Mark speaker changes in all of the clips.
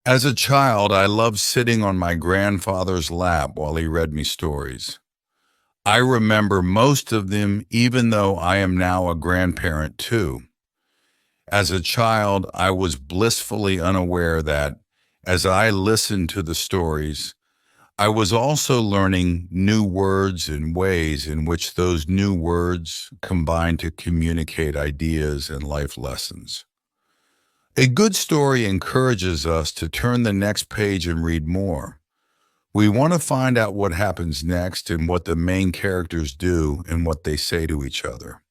Speaker 1: As a child, I loved sitting on my grandfather's lap while he read me stories. I remember most of them, even though I am now a grandparent too. As a child, I was blissfully unaware that, as I listened to the stories, I was also learning new words and ways in which those new words combine to communicate ideas and life lessons. A good story encourages us to turn the next page and read more. We want to find out what happens next and what the main characters do and what they say to each other.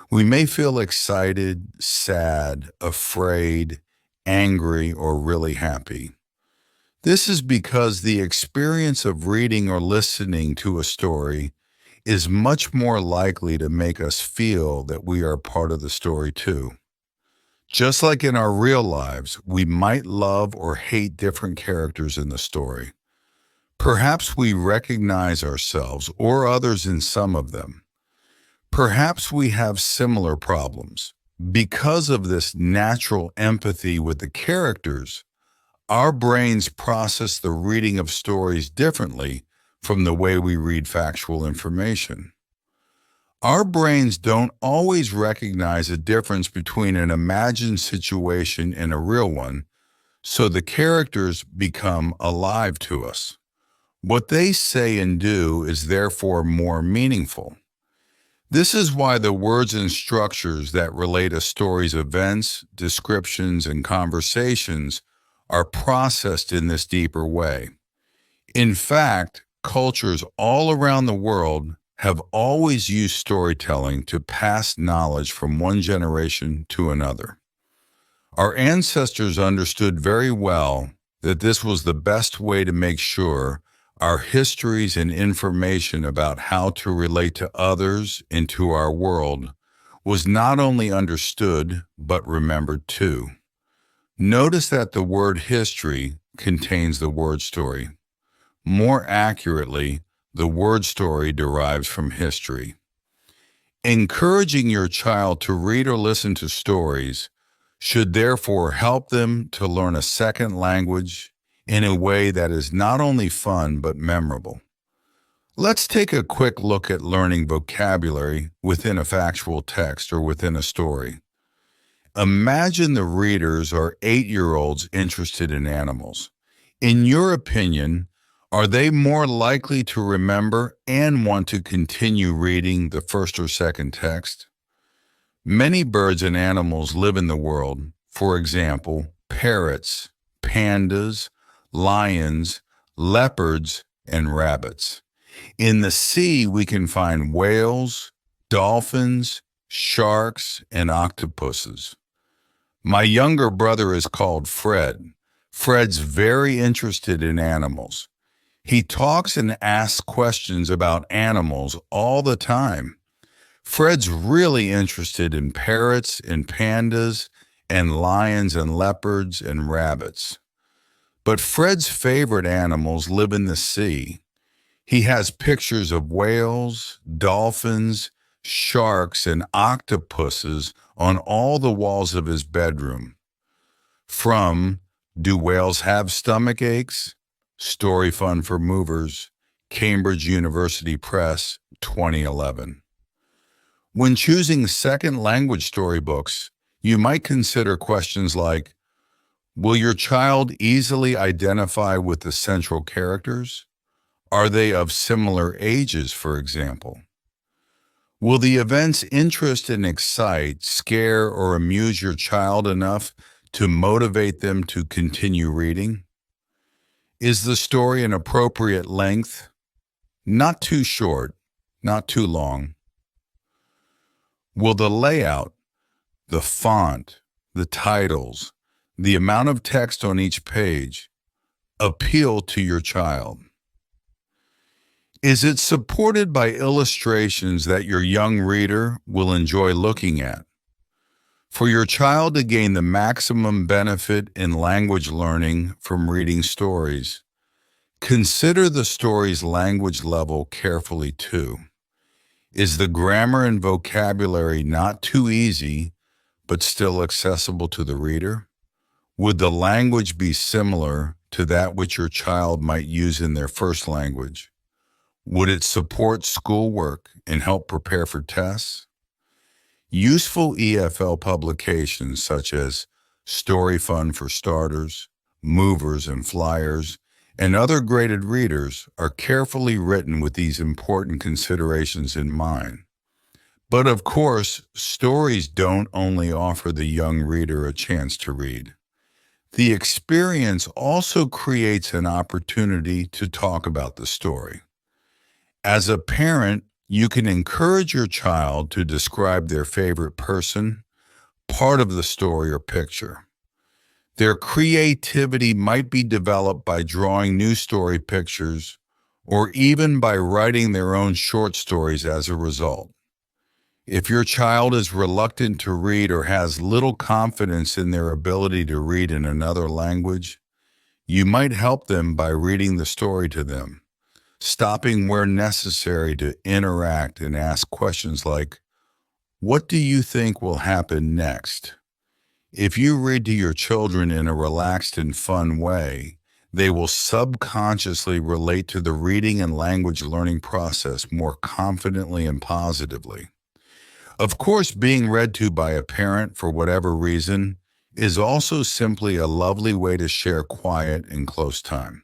Speaker 1: We may feel excited, sad, afraid, angry, or really happy. This is because the experience of reading or listening to a story is much more likely to make us feel that we are part of the story too. Just like in our real lives, we might love or hate different characters in the story. Perhaps we recognize ourselves or others in some of them. Perhaps we have similar problems. Because of this natural empathy with the characters, our brains process the reading of stories differently from the way we read factual information. Our brains don't always recognize a difference between an imagined situation and a real one, so the characters become alive to us. What they say and do is therefore more meaningful. This is why the words and structures that relate a story's events, descriptions, and conversations are processed in this deeper way. In fact, cultures all around the world have always used storytelling to pass knowledge from one generation to another. Our ancestors understood very well that this was the best way to make sure our histories and information about how to relate to others and to our world was not only understood, but remembered too. Notice that the word history contains the word story. More accurately, the word story derives from history. Encouraging your child to read or listen to stories should therefore help them to learn a second language in a way that is not only fun but memorable. Let's take a quick look at learning vocabulary within a factual text or within a story. Imagine the readers are 8-year-olds interested in animals. In your opinion, are they more likely to remember and want to continue reading the first or second text? Many birds and animals live in the world. For example, parrots, pandas, lions, leopards, and rabbits. In the sea, we can find whales, dolphins, sharks, and octopuses. My younger brother is called Fred. Fred's very interested in animals. He talks and asks questions about animals all the time. Fred's really interested in parrots and pandas and lions and leopards and rabbits. But Fred's favorite animals live in the sea. He has pictures of whales, dolphins, sharks, and octopuses on all the walls of his bedroom. From Do Whales Have Stomach Aches? Story Fun for Movers, Cambridge University Press, 2011. When choosing second language storybooks, you might consider questions like, will your child easily identify with the central characters? Are they of similar ages, for example? Will the events interest and excite, scare, or amuse your child enough to motivate them to continue reading? Is the story an appropriate length? Not too short, not too long. Will the layout, the font, the titles, the amount of text on each page appeal to your child? Is it supported by illustrations that your young reader will enjoy looking at? For your child to gain the maximum benefit in language learning from reading stories, consider the story's language level carefully too. Is the grammar and vocabulary not too easy, but still accessible to the reader? Would the language be similar to that which your child might use in their first language? Would it support schoolwork and help prepare for tests? Useful EFL publications such as Story Fun for Starters, Movers and Flyers, and other graded readers are carefully written with these important considerations in mind. But of course, stories don't only offer the young reader a chance to read. The experience also creates an opportunity to talk about the story. As a parent, you can encourage your child to describe their favorite person, part of the story, or picture. Their creativity might be developed by drawing new story pictures or even by writing their own short stories as a result. If your child is reluctant to read or has little confidence in their ability to read in another language, you might help them by reading the story to them, stopping where necessary to interact and ask questions like, "What do you think will happen next?" If you read to your children in a relaxed and fun way, they will subconsciously relate to the reading and language learning process more confidently and positively. Of course, being read to by a parent for whatever reason is also simply a lovely way to share quiet and close time.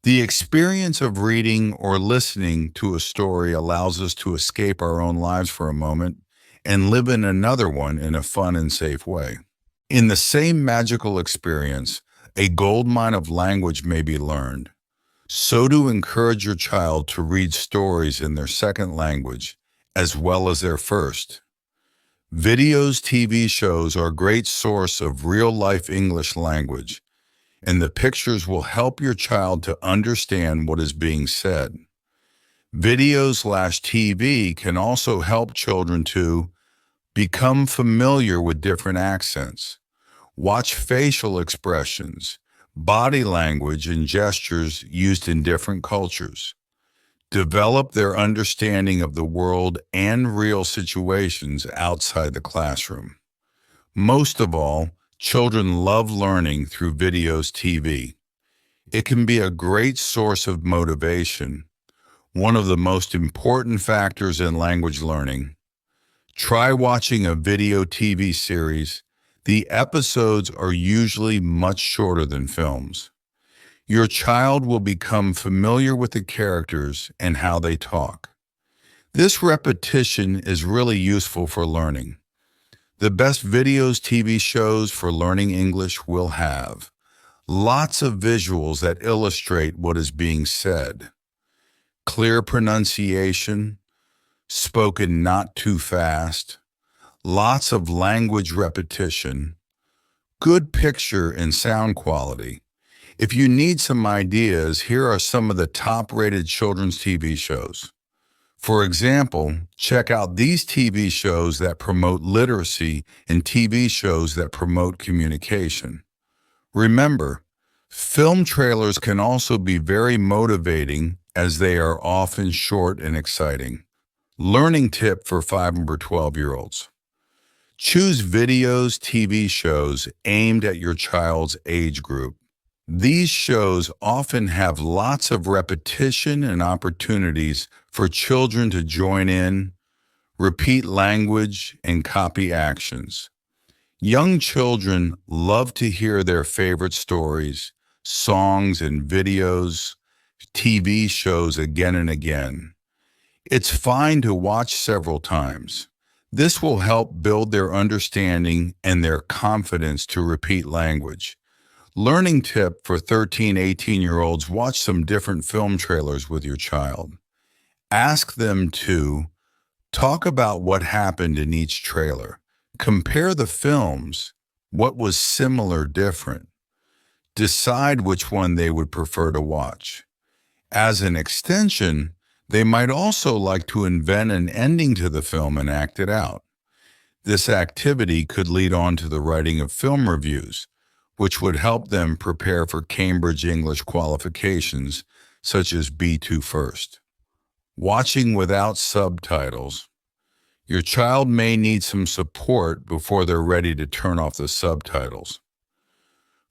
Speaker 1: The experience of reading or listening to a story allows us to escape our own lives for a moment and live in another one in a fun and safe way. In the same magical experience, a goldmine of language may be learned. So to encourage your child to read stories in their second language as well as their first. Videos, TV shows are a great source of real-life English language, and the pictures will help your child to understand what is being said. Videos/TV can also help children to become familiar with different accents, watch facial expressions, body language, and gestures used in different cultures, develop their understanding of the world and real situations outside the classroom. Most of all, children love learning through videos, TV. It can be a great source of motivation, one of the most important factors in language learning. Try watching a video TV series. The episodes are usually much shorter than films. Your child will become familiar with the characters and how they talk. This repetition is really useful for learning. The best videos, TV shows for learning English will have lots of visuals that illustrate what is being said, clear pronunciation, spoken not too fast, lots of language repetition, good picture and sound quality. If you need some ideas, here are some of the top-rated children's TV shows. For example, check out these TV shows that promote literacy and TV shows that promote communication. Remember, film trailers can also be very motivating as they are often short and exciting. Learning tip for 5 or 12-year-olds. Choose videos, TV shows aimed at your child's age group. These shows often have lots of repetition and opportunities for children to join in, repeat language, and copy actions. Young children love to hear their favorite stories, songs, and videos, TV shows again and again. It's fine to watch several times. This will help build their understanding and their confidence to repeat language. Learning tip for 13, 18-year-olds, watch some different film trailers with your child. Ask them to talk about what happened in each trailer. Compare the films, what was similar, different. Decide which one they would prefer to watch. As an extension, they might also like to invent an ending to the film and act it out. This activity could lead on to the writing of film reviews, which would help them prepare for Cambridge English qualifications, such as B2 First. Watching without subtitles. Your child may need some support before they're ready to turn off the subtitles.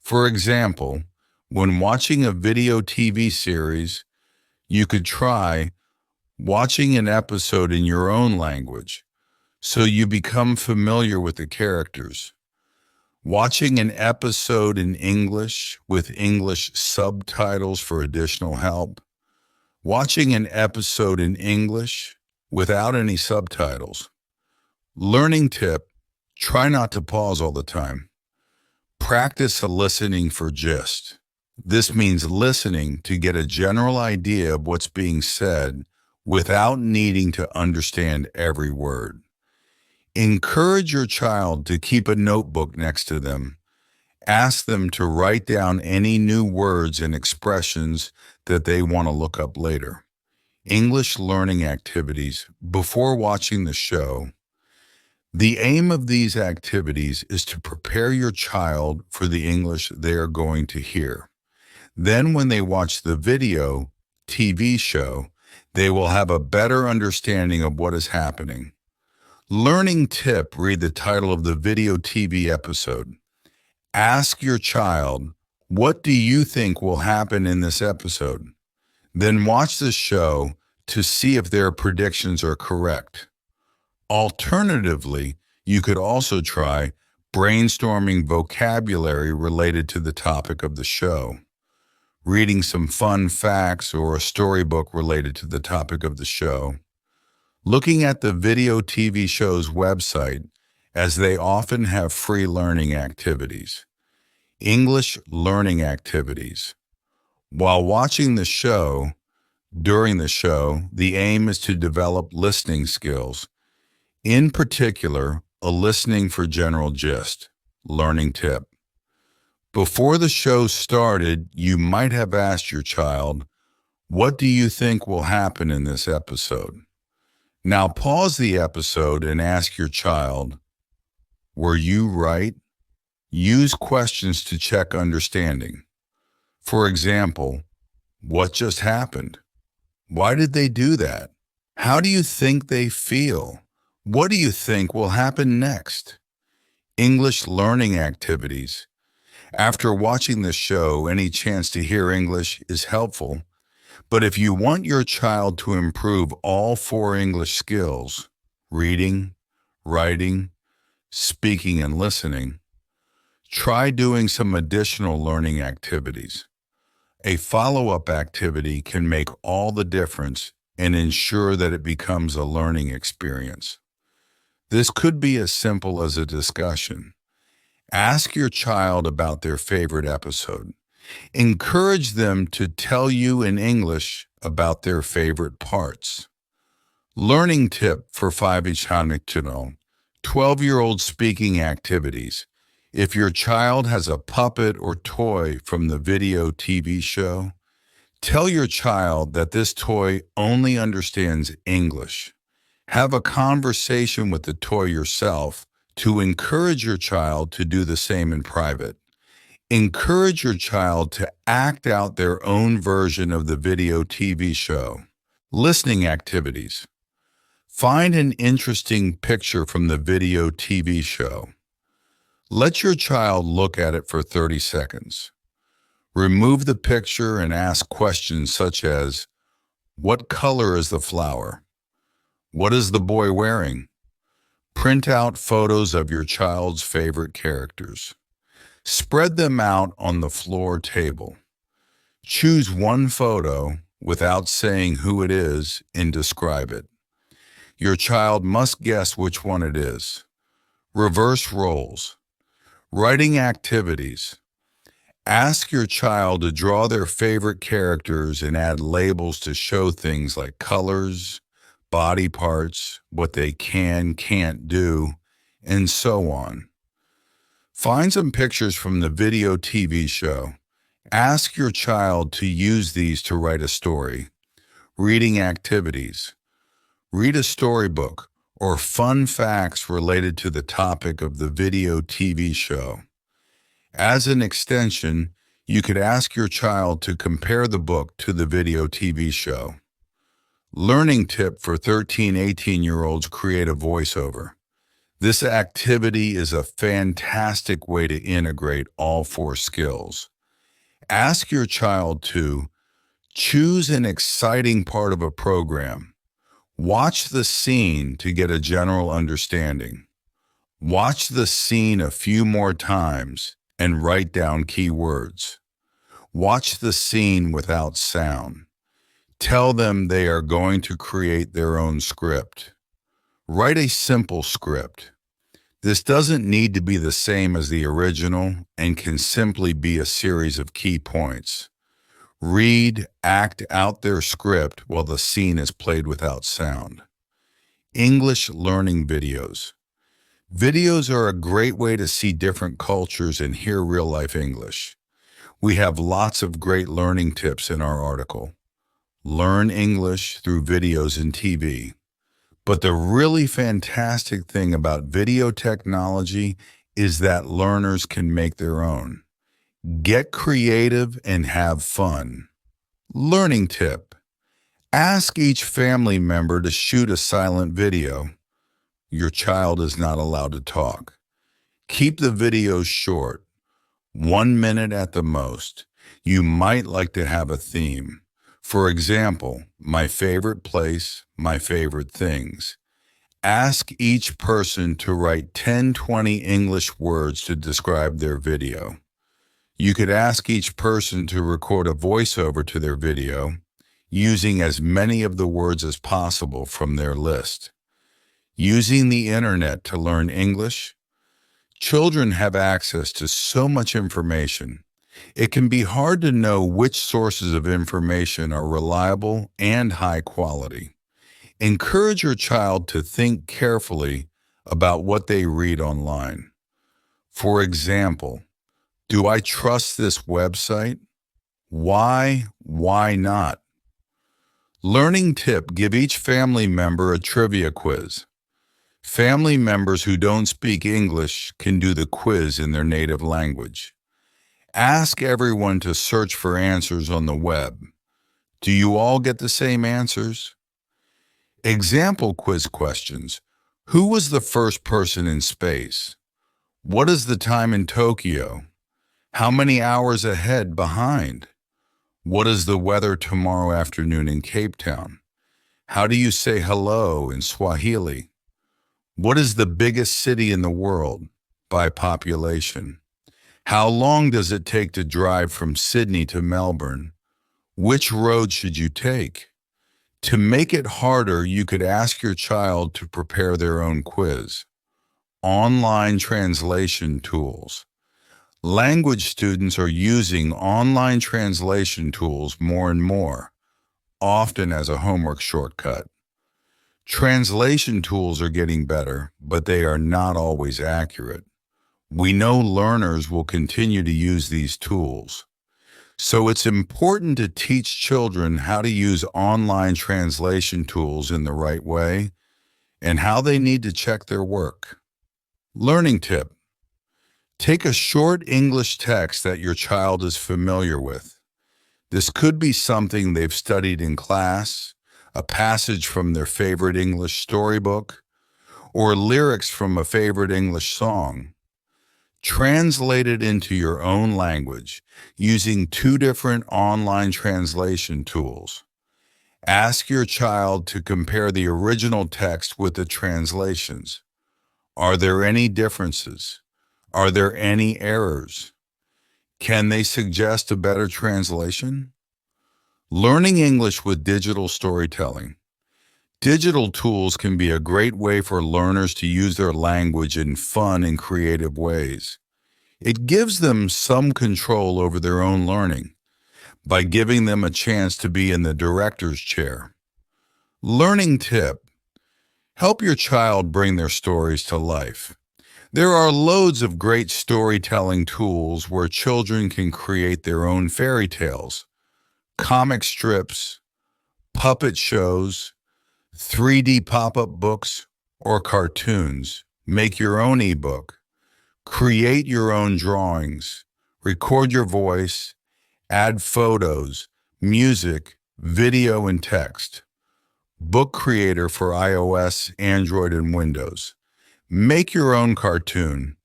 Speaker 1: For example, when watching a video TV series, you could try watching an episode in your own language so you become familiar with the characters. Watching an episode in English with English subtitles for additional help. Watching an episode in English without any subtitles. Learning tip, try not to pause all the time. Practice listening for gist. This means listening to get a general idea of what's being said without needing to understand every word. Encourage your child to keep a notebook next to them. Ask them to write down any new words and expressions that they want to look up later. English learning activities before watching the show. The aim of these activities is to prepare your child for the English they are going to hear. Then when they watch the video TV show, they will have a better understanding of what is happening. Learning tip, read the title of the video TV episode. Ask your child, what do you think will happen in this episode? Then watch the show to see if their predictions are correct. Alternatively, you could also try brainstorming vocabulary related to the topic of the show, reading some fun facts or a storybook related to the topic of the show, looking at the video TV show's website, as they often have free learning activities. English learning activities. While watching the show, during the show, the aim is to develop listening skills. In particular, a listening for general gist. Learning tip. Before the show started, you might have asked your child, what do you think will happen in this episode? Now pause the episode and ask your child, were you right? Use questions to check understanding. For example, what just happened? Why did they do that? How do you think they feel? What do you think will happen next? English learning activities. After watching the show, any chance to hear English is helpful. But if you want your child to improve all 4 English skills, reading, writing, speaking, and listening, try doing some additional learning activities. A follow-up activity can make all the difference and ensure that it becomes a learning experience. This could be as simple as a discussion. Ask your child about their favorite episode. Encourage them to tell you in English about their favorite parts. Learning tip for 5-ish 12-year-old speaking activities. If your child has a puppet or toy from the video TV show, tell your child that this toy only understands English. Have a conversation with the toy yourself to encourage your child to do the same in private. Encourage your child to act out their own version of the video TV show. Listening activities. Find an interesting picture from the video TV show. Let your child look at it for 30 seconds. Remove the picture and ask questions such as, what color is the flower? What is the boy wearing? Print out photos of your child's favorite characters. Spread them out on the floor table. Choose one photo without saying who it is and describe it. Your child must guess which one it is. Reverse roles. Writing activities. Ask your child to draw their favorite characters and add labels to show things like colors, body parts, what they can't do, and so on. Find some pictures from the video TV show. Ask your child to use these to write a story. Reading activities. Read a storybook or fun facts related to the topic of the video TV show. As an extension, you could ask your child to compare the book to the video TV show. Learning tip for 13-18-year-olds, create a voiceover. This activity is a fantastic way to integrate all four skills. Ask your child to choose an exciting part of a program. Watch the scene to get a general understanding. Watch the scene a few more times and write down key words. Watch the scene without sound. Tell them they are going to create their own script. Write a simple script. This doesn't need to be the same as the original and can simply be a series of key points. Act out their script while the scene is played without sound. English learning videos. Videos are a great way to see different cultures and hear real-life English. We have lots of great learning tips in our article. Learn English through videos and TV. But the really fantastic thing about video technology is that learners can make their own. Get creative and have fun. Learning tip. Ask each family member to shoot a silent video. Your child is not allowed to talk. Keep the videos short, 1 minute at the most. You might like to have a theme. For example, my favorite place, my favorite things. Ask each person to write 10-20 English words to describe their video. You could ask each person to record a voiceover to their video, using as many of the words as possible from their list. Using the internet to learn English. Children have access to so much information. It can be hard to know which sources of information are reliable and high quality. Encourage your child to think carefully about what they read online. For example, do I trust this website? Why not? Learning tip, give each family member a trivia quiz. Family members who don't speak English can do the quiz in their native language. Ask everyone to search for answers on the web. Do you all get the same answers? Example quiz questions. Who was the first person in space? What is the time in Tokyo? How many hours ahead behind? What is the weather tomorrow afternoon in Cape Town? How do you say hello in Swahili? What is the biggest city in the world by population? How long does it take to drive from Sydney to Melbourne? Which road should you take? To make it harder, you could ask your child to prepare their own quiz. Online translation tools. Language students are using online translation tools more and more, often as a homework shortcut. Translation tools are getting better, but they are not always accurate. We know learners will continue to use these tools. So it's important to teach children how to use online translation tools in the right way and how they need to check their work. Learning tip. Take a short English text that your child is familiar with. This could be something they've studied in class, a passage from their favorite English storybook, or lyrics from a favorite English song. Translate it into your own language using 2 different online translation tools. Ask your child to compare the original text with the translations. Are there any differences? Are there any errors? Can they suggest a better translation? Learning English with digital storytelling. Digital tools can be a great way for learners to use their language in fun and creative ways. It gives them some control over their own learning by giving them a chance to be in the director's chair. Learning tip. Help your child bring their stories to life. There are loads of great storytelling tools where children can create their own fairy tales, comic strips, puppet shows, 3D pop-up books, or cartoons. Make your own ebook. Create your own drawings. Record your voice. Add photos, music, video, and text. Book Creator for iOS, Android, and Windows. Make your own cartoon.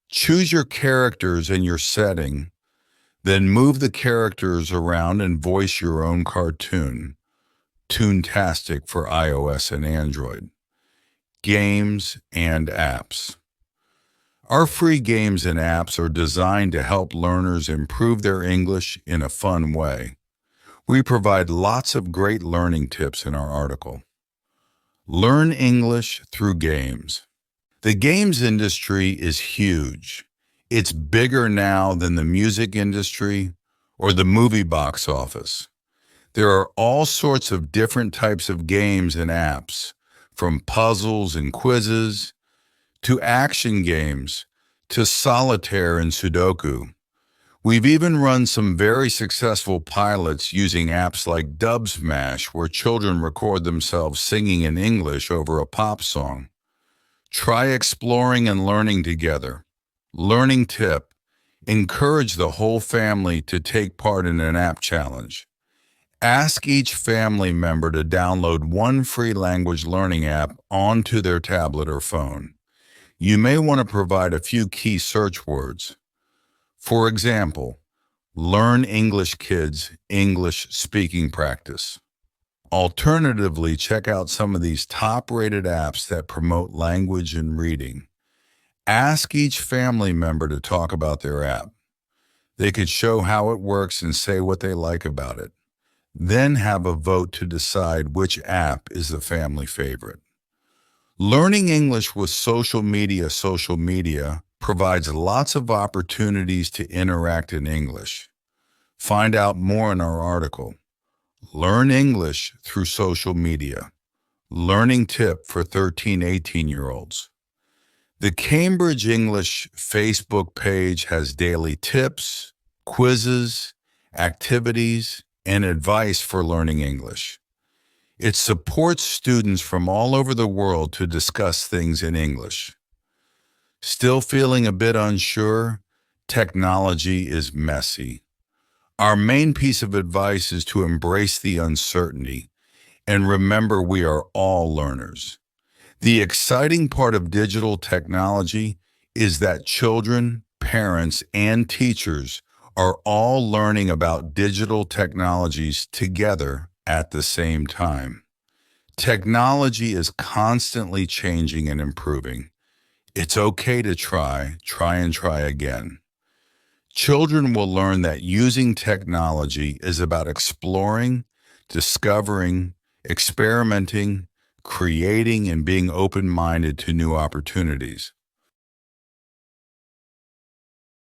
Speaker 1: Choose your characters and your setting, then move the characters around and voice your own cartoon. Toontastic for iOS and Android. Games and apps. Our free games and apps are designed to help learners improve their English in a fun way. We provide lots of great learning tips in our article. Learn English through games. The games industry is huge. It's bigger now than the music industry or the movie box office. There are all sorts of different types of games and apps, from puzzles and quizzes to action games to solitaire and Sudoku. We've even run some very successful pilots using apps like Dub Smash, where children record themselves singing in English over a pop song. Try exploring and learning together. Learning tip: encourage the whole family to take part in an app challenge. Ask each family member to download one free language learning app onto their tablet or phone. You may want to provide a few key search words. For example, Learn English Kids English Speaking Practice. Alternatively, check out some of these top-rated apps that promote language and reading. Ask each family member to talk about their app. They could show how it works and say what they like about it. Then have a vote to decide which app is the family favorite. Learning English with social media provides lots of opportunities to interact in English. Find out more in our article. Learn English through social media. Learning tip for 13-18-year-olds. The Cambridge English Facebook page has daily tips, quizzes, activities, and advice for learning English. It supports students from all over the world to discuss things in English. Still feeling a bit unsure? Technology is messy. Our main piece of advice is to embrace the uncertainty and remember we are all learners. The exciting part of digital technology is that children, parents, and teachers are all learning about digital technologies together at the same time. Technology is constantly changing and improving. It's okay to try and try again. Children will learn that using technology is about exploring, discovering, experimenting, creating, and being open-minded to new opportunities.